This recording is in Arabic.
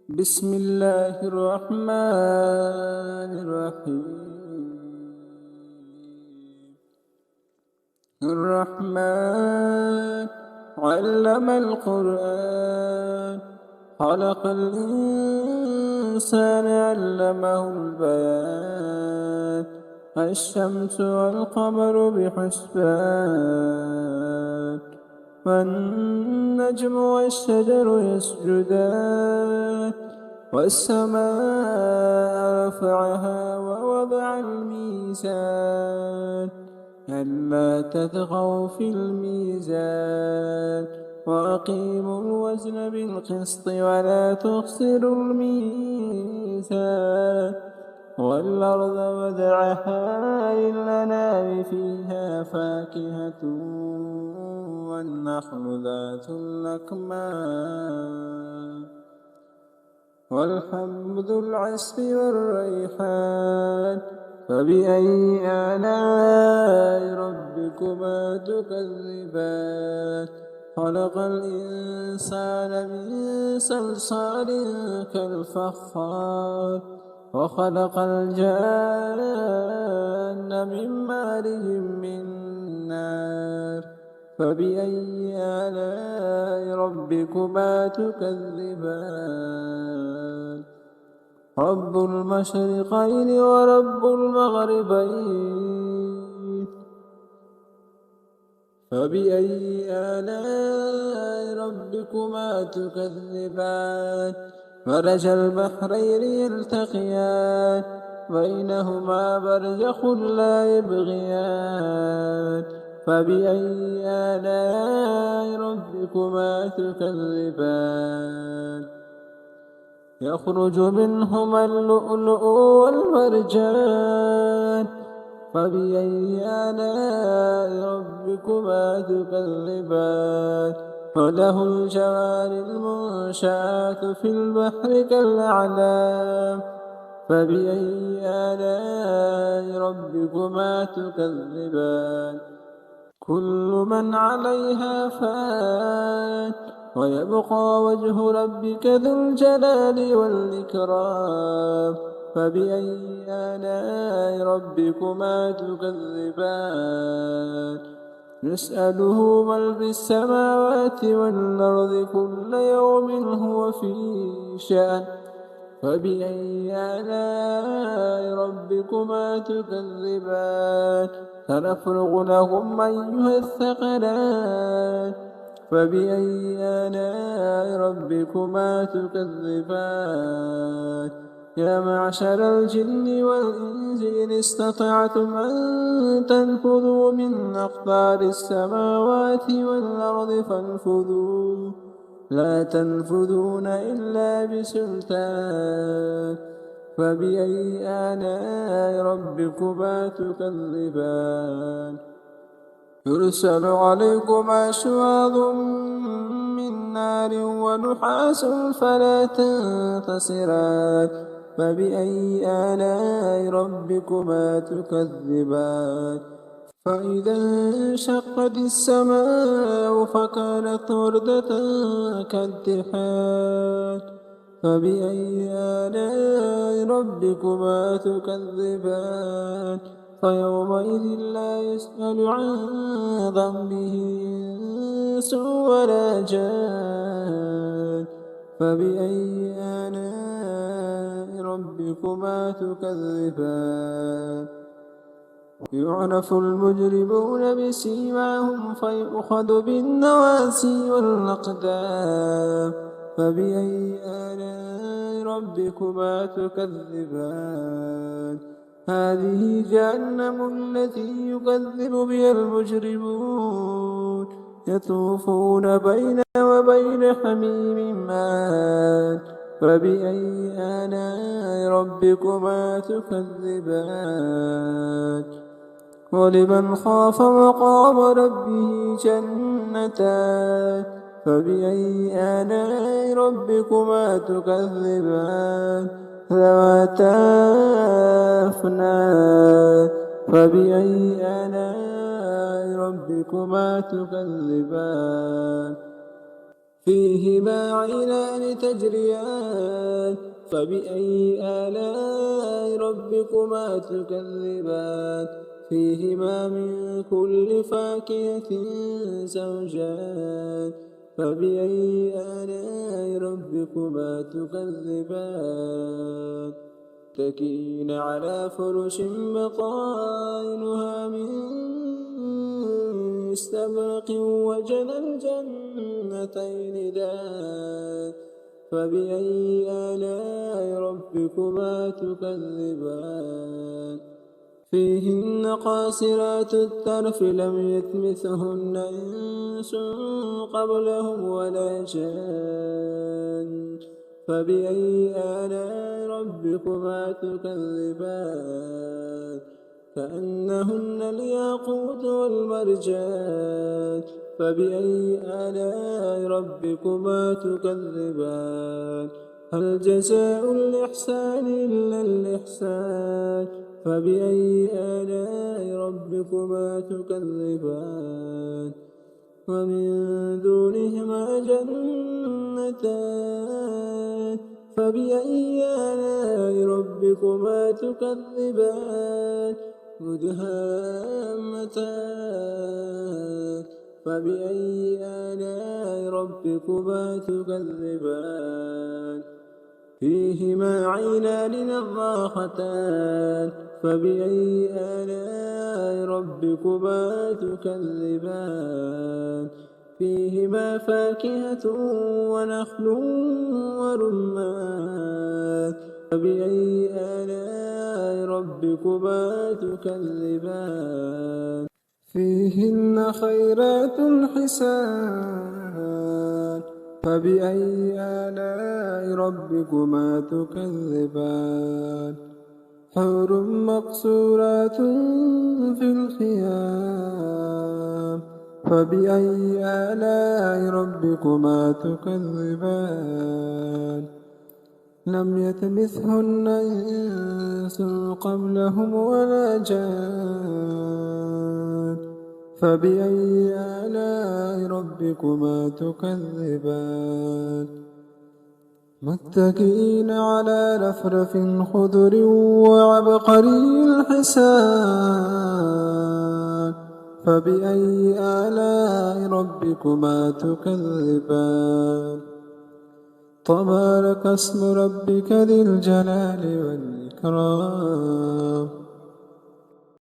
بسم الله الرحمن الرحيم. الرحمن علم القرآن، خلق الإنسان علمه البيان. الشمس والقمر بحسبان، والنجم والشجر يسجدان. والسماء رفعها ووضع الميزان، ألا تطغوا في الميزان. وأقيموا الوزن بالقسط ولا تخسروا الميزان. والأرض وضعها للأنام، فيها فاكهة والنخل ذات الأكمام، والحب ذو العصف والريحان. فبأي آلاء ربكما تكذبان؟ خلق الإنسان من صلصال كالفخار، وخلق الجان من مارج من نار. فبأي آلاء ربكما تكذبان؟ رب المشرقين ورب المغربين. فبأي آلاء ربكما تكذبان؟ مرج البحرين يلتقيان، بينهما برزخ لا يبغيان. فبأي آلاء ربكما تكذبان؟ يخرج منهما اللؤلؤ والمرجان. فبأي آلاء ربكما تكذبان؟ وله الجوار المنشآت في البحر كالأعلام. فبأي آلاء ربكما تكذبان؟ كل من عليها فان، ويبقى وجه ربك ذو الجلال والإكرام. فبأي آلاء ربكما تكذبان؟ يسأله من في السماوات والأرض، كل يوم هو في شأن. فبأي آلاء ربكما تكذبان؟ سنفرغ لكم أيها الثقلان. فبأي آلاء ربكما تكذبان؟ يا معشر الجن والإنس إن استطعتم أن تنفذوا من أقطار السماوات والأرض فانفذوا، لا تنفذون إلا بسلطان. فبأي آلاء ربكما تكذبان؟ يرسل عليكما شواظ من نار ونحاس فلا تنتصران. فبأي آلاء ربكما تكذبان؟ فإذا انشقت السماء فكانت وردة كالدحان. فبأي آلاء ربكما تكذبان؟ فيومئذ لا يسأل عن ذنبه إنس ولا جان. فبأي آلاء ربكما تكذبان؟ يعرف المجرمون بسيماهم فيؤخذ بالنواسي والأقدام. فبأي آلاء ربكما تكذبان؟ هذه جهنم التي يكذب بها المجرمون، يطوفون بين وبين حميم آن. فبأي آلاء ربكما تكذبان؟ ولمن خاف مقام ربه جنتان. فبأي آلاء ربكما تكذبان؟ ذواتا أفنان. فبأي آلاء ربكما تكذبان؟ فيهما عينان تجريان فبأي آلاء ربكما تكذبان فيهما من كل فاكهة زوجان فبأي آلاء ربكما تكذبان متكئين على فرش بطائنها من استبرق وجنى الجنتين دان فبأي آلاء ربكما تكذبان فيهن قاصرات الطرف لم يطمثهن إنس قبلهم ولا جان فبأي آلاء ربكما تكذبان كأنهن الياقوت والمرجان فبأي آلاء ربكما تكذبان هل جزاء الإحسان إلا الإحسان فبأي آلاء ربكما تكذبان ومن دونهما جنتان فبأي آلاء ربكما تكذبان مدهامتان فبأي آلاء ربكما تكذبان فيهما عينان نضاختان فبأي آلاء ربكما تكذبان فيهما فاكهة ونخل ورمان فبأي آلاء ربكما تكذبان فيهن خيرات حسان فبأي آلاء ربكما تكذبان حور مقصورات في الخيام فبأي آلاء ربكما تكذبان لم يطمثهن إنس قبلهم ولا جان فبأي آلاء ربكما تكذبان متكئين على رفرف خضر وعبقري الحسان فبأي آلاء ربكما تكذبان تبارك اسم ربك ذي الجلال والإكرام